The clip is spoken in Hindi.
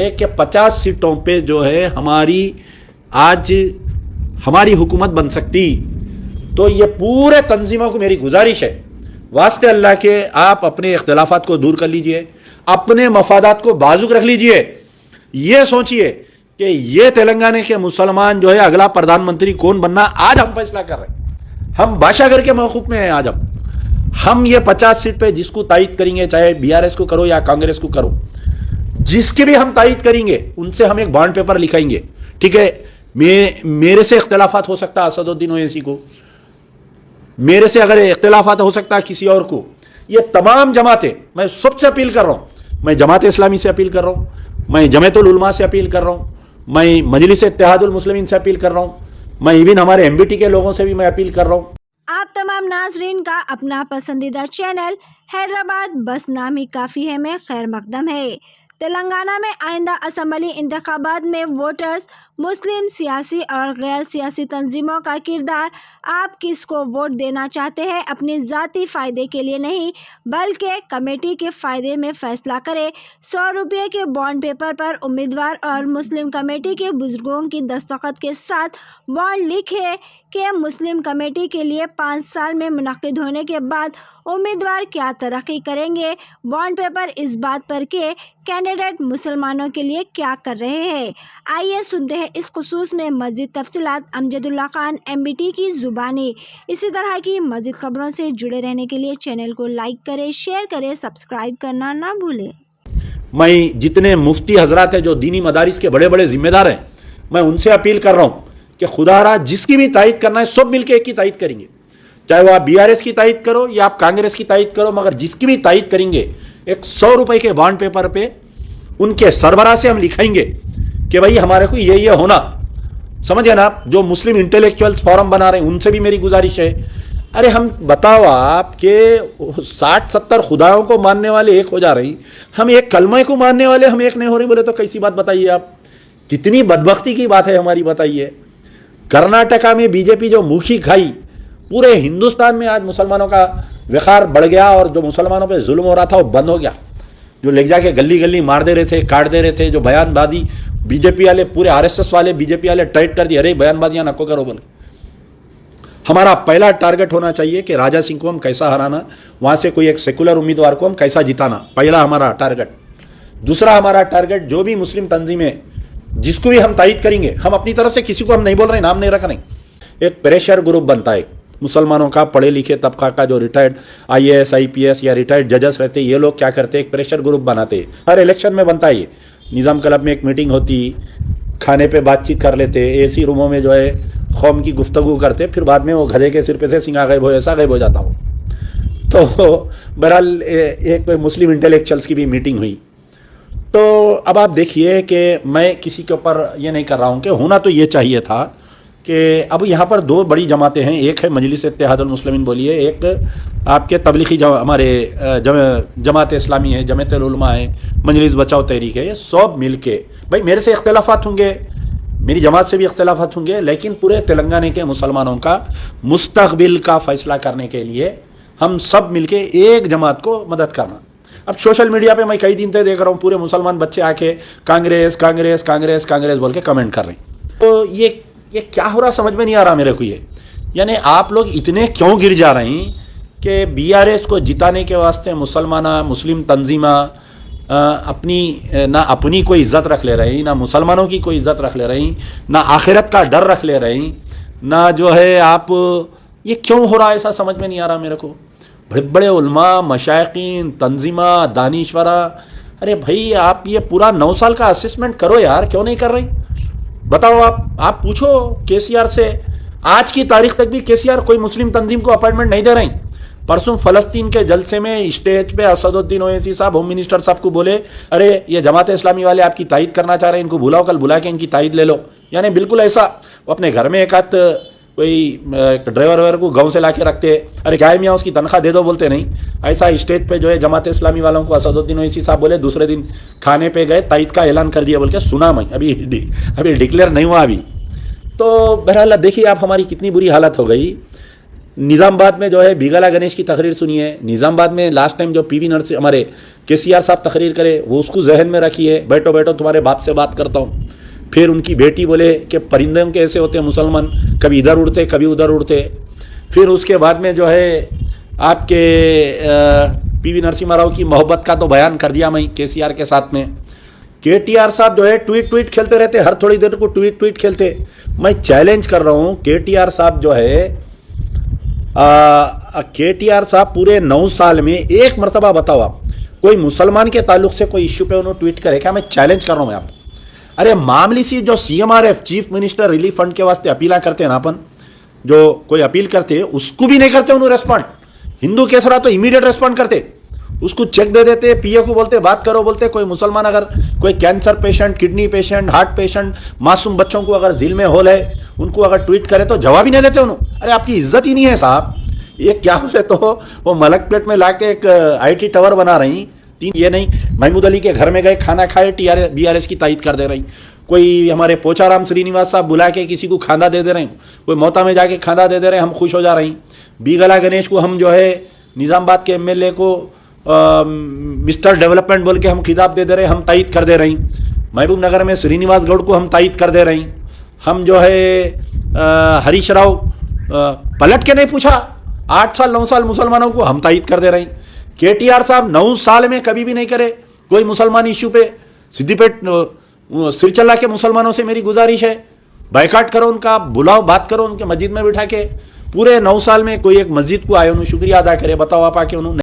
कि 50 सीटों पे जो है आज हमारी हुकूमत बन सकती। तो ये पूरे तंजीमों को मेरी गुजारिश है, वास्ते अल्लाह के आप अपने इख्तलाफात को दूर कर लीजिए, अपने मफादात को बाजुक रख लीजिए। ये सोचिए कि ये तेलंगाना के मुसलमान जो है अगला प्रधानमंत्री कौन बनना, आज हम फैसला कर रहे हैं। हम बादशाहगर के मौकूफ में हैं। आज हम ये 50 सीट पे जिसको तायद करेंगे, चाहे बीआरएस को करो या कांग्रेस को करो, जिसकी भी हम तायद करेंगे उनसे हम एक बॉन्ड पेपर लिखाएंगे। ठीक है, मेरे से इख्तलाफात हो सकता है असदुद्दीन ओवैसी को, मेरे से अगर इख्तलाफात हो सकता है किसी और को। ये तमाम जमातें, मैं सबसे अपील कर रहा हूं, मैं जमात इस्लामी से अपील कर रहा हूं, मैं जमातुल उलमा से अपील कर रहा हूं, मैं मजलिस इत्तेहादुल मुस्लिमीन से अपील कर रहा हूं, मैं इवन हमारे एमबीटी के लोगों से भी मैं अपील कर रहा हूं। आप तमाम नाजरीन का अपना पसंदीदा चैनल हैदराबाद बस नाम ही काफ़ी है में खैर मकदम है। तेलंगाना में आइंदा असम्बली इंतखाबात में वोटर्स, मुस्लिम सियासी और गैर सियासी तंजीमों का किरदार, आप किसको वोट देना चाहते हैं अपने ज़ाती फ़ायदे के लिए नहीं बल्कि कमेटी के फ़ायदे में फ़ैसला करें। 100 रुपये के बॉन्ड पेपर पर उम्मीदवार और मुस्लिम कमेटी के बुजुर्गों की दस्तखत के साथ बॉन्ड लिखे कि मुस्लिम कमेटी के लिए 5 साल में मुनक़िद होने के बाद उम्मीदवार क्या तरक्की करेंगे। बॉन्ड पेपर इस बात पर कि कैंडिडेट मुसलमानों के लिए क्या कर रहे हैं। आइए सुनते हैं इस खुसूस में मज़ीद तफसीलात अमजदुल्ला खान एमबीटी की ज़ुबानी। इसी तरह की मज़ीद खबरों से जुड़े रहने के लिए चैनल को लाइक करें, शेयर करें, सब्सक्राइब करना ना भूलें। मैं जितने मुफ्ती हजरात हैं जो दीनी मदारिस के बड़े बड़े जिम्मेदार हैं, मैं उनसे अपील कर रहा हूँ कि खुदारा जिसकी भी तायद करना है सब मिलकर एक की तायद करेंगे, चाहे वो आप बीआरएस की तायद करो या आप कांग्रेस की तायद करो, मगर जिसकी भी तायद करेंगे एक 100 रुपए के बॉन्ड पेपर पे उनके सरबराह से हम लिखाएंगे कि भाई हमारे को ये होना, समझे ना आप। जो मुस्लिम इंटेलेक्चुअल्स फॉरम बना रहे हैं उनसे भी मेरी गुजारिश है, अरे हम बताओ आप के 60-70 खुदाओं को मानने वाले एक हो जा रही, हम एक कलमा को मानने वाले हम एक नहीं हो रहे, बोले तो कैसी बात बताइए आप, कितनी बदबख्ती की बात है हमारी, बताइए। कर्नाटका में बीजेपी जो मुखी खाई, पूरे हिंदुस्तान में आज मुसलमानों का विखार बढ़ गया और जो मुसलमानों पे जुल्म हो रहा था वो बंद हो गया। जो ले जाके गली गली मार दे रहे थे, काट दे रहे थे, जो बयानबाजी बीजेपी वाले, पूरे आरएसएस वाले बीजेपी वाले टाइट कर दिए, अरे बयानबाजियां नको करो बोले। हमारा पहला टारगेट होना चाहिए कि राजा सिंह को हम कैसा हराना, वहां से कोई एक सेकुलर उम्मीदवार को हम कैसा जिताना, पहला हमारा टारगेट। दूसरा हमारा टारगेट जो भी मुस्लिम तंजीमें जिसको भी हम तायद करेंगे, हम अपनी तरफ से किसी को हम नहीं बोल रहे, नाम नहीं रख रहे, एक प्रेशर ग्रुप बनता है मुसलमानों का, पढ़े लिखे तबका का, जो रिटायर्ड आईएएस आईपीएस या रिटायर्ड जजेस रहते हैं, ये लोग क्या करते हैं, एक प्रेशर ग्रुप बनाते हैं। हर इलेक्शन में बनता है ये। निज़ाम क्लब में एक मीटिंग होती, खाने पे बातचीत कर लेते, एसी रूमों में जो है कौम की गुफ्तगू करते, फिर बाद में वो गधे के सिर पे से सिंगा गायब हो, ऐसा गायब हो जाता हो। तो बहरहाल एक मुस्लिम इंटेलेक्चुअल्स की भी मीटिंग हुई। तो अब आप देखिए कि मैं किसी के ऊपर ये नहीं कर रहा हूँ कि होना तो ये चाहिए था कि अब यहाँ पर 2 बड़ी जमातें हैं, एक है मजलिस इत्तेहादुल मुस्लिमीन बोलिए, एक आपके तबलीगी हमारे जमात इस्लामी है, जमातुल उलमा है, मजलिस बचाओ तहरीक है, ये सब मिल के, भाई मेरे से इख्तलाफात होंगे, मेरी जमात से भी इख्तलाफात होंगे, लेकिन पूरे तेलंगाना के मुसलमानों का मुस्तकबिल का फैसला करने के लिए हम सब मिल के एक जमात को मदद करना। अब सोशल मीडिया पे मैं कई दिन से देख रहा हूँ पूरे मुसलमान बच्चे आके कांग्रेस कांग्रेस कांग्रेस कांग्रेस बोल के कमेंट कर रहे हैं। तो ये क्या हो रहा समझ में नहीं आ रहा मेरे को ये, यानी आप लोग इतने क्यों गिर जा रहे हैं कि बीआरएस को जिताने के वास्ते मुस्लिम तंजीमा अपनी कोई इज्जत रख ले रही, ना मुसलमानों की कोई इज्जत रख ले रही, ना आखिरत का डर रख ले रही, ना जो है आप, ये क्यों हो रहा है ऐसा समझ में नहीं आ रहा मेरे को। बड़े बड़े उलमा, मशाइखीन, तंजीमा, दानिश्वरा, अरे भाई आप ये पूरा 9 साल का असेसमेंट करो यार, क्यों नहीं कर रही बताओ। आप पूछो केसीआर से, आज की तारीख तक भी केसीआर कोई मुस्लिम तंजीम को अपॉइंटमेंट नहीं दे रही। परसों फलस्तीन के जलसे में स्टेज पे असदुद्दीन ओवैसी साहब होम मिनिस्टर साहब को बोले, अरे ये जमात इस्लामी वाले आपकी तायद करना चाह रहे हैं, इनको बुलाओ, कल बुला के इनकी तायद ले लो। यानी बिल्कुल ऐसा वो अपने घर में एक आध कोई ड्राइवर को गांव से ला के रखते, अरे क्या है मियाँ उसकी तनख्वाह दे दो, बोलते नहीं। ऐसा स्टेज पे जो है जमात इस्लामी वालों को असदुद्दीन ओवैसी साहब बोले, दूसरे दिन खाने पे गए, तायद का ऐलान कर दिया बोल के सुना मैं, अभी डिक्लेयर नहीं हुआ अभी। तो बहरहाल देखिए आप हमारी कितनी बुरी हालत हो गई। निज़ामाबाद में जो है बिगला गणेश की तकरीर सुनी है। निज़ामाबाद में लास्ट टाइम जो पीवी नरसिंह हमारे केसीआर साहब तकरीर करे वो उसको जहन में रखी है, बैठो बैठो तुम्हारे बाप से बात करता हूँ। फिर उनकी बेटी बोले कि परिंदों के ऐसे होते हैं मुसलमान, कभी इधर उड़ते कभी उधर उड़ते। फिर उसके बाद में जो है आपके पीवी नरसिम्हा राव की मोहब्बत का तो बयान कर दिया मैं केसीआर के साथ में। केटीआर साहब जो है ट्वीट खेलते रहते, हर थोड़ी देर को ट्वीट खेलते। मैं चैलेंज कर रहा हूँ केटीआर साहब जो है केटीआर साहब पूरे 9 साल में एक मरतबा बताओ आप कोई मुसलमान के ताल्लुक से कोई इश्यू पे उन्होंने ट्वीट करे क्या? मैं चैलेंज कर रहा हूँ मैं आपको। अरे मामूली सी जो CMRF chief minister relief fund के वास्ते अपीला करते हैं ना अपन, जो कोई अपील करते हैं उसको भी नहीं करते उन्होंने रेस्पॉन्ड। हिंदू केसरा तो इमीडिएट रेस्पॉन्ड करते, उसको चेक दे देते, पीए को बोलते बात करो, बोलते कोई मुसलमान अगर कोई cancer patient, kidney patient, heart patient, मासूम बच्चों को अगर दिल में होल है उनको अगर ट्वीट करे तो जवाब ही नहीं देते उन्होंने। अरे आपकी इज्जत ही नहीं है साहब। ये क्या बोले तो वो मलकपेट में लाके एक IT टावर बना रही, 3 ये नहीं महमूद अली के घर में गए खाना खाए, BRS की तायद कर दे रही। कोई हमारे पोचाराम श्रीनिवास साहब बुला के किसी को खाना दे रहे हैं, कोई मोता में जाके खाना दे रहे हैं, हम खुश हो जा रहे हैं। बिगला गणेश को हम जो है निज़ामाबाद के MLA को मिस्टर डेवलपमेंट बोल के हम खिताब दे रहे हैं, हम तायद कर दे रहे हैं। महबूब नगर में श्रीनिवास गौड़ को हम तायद कर दे रहे हैं। हम जो है हरीश राव पलट के नहीं पूछा, 8 साल 9 साल मुसलमानों को हम तायद कर दे रहे हैं। केटीआर साहब 9 साल में कभी भी नहीं करे कोई मुसलमान इश्यू पे। सिद्दीपेट सिरचल्ला के मुसलमानों से मेरी गुजारिश है, बाइकाट करो उनका, बुलाओ, बात करो उनके मस्जिद में बिठा के। पूरे 9 साल में कोई एक मस्जिद को आए उन्होंने शुक्रिया अदा करे, बताओ आप आके उन्होंने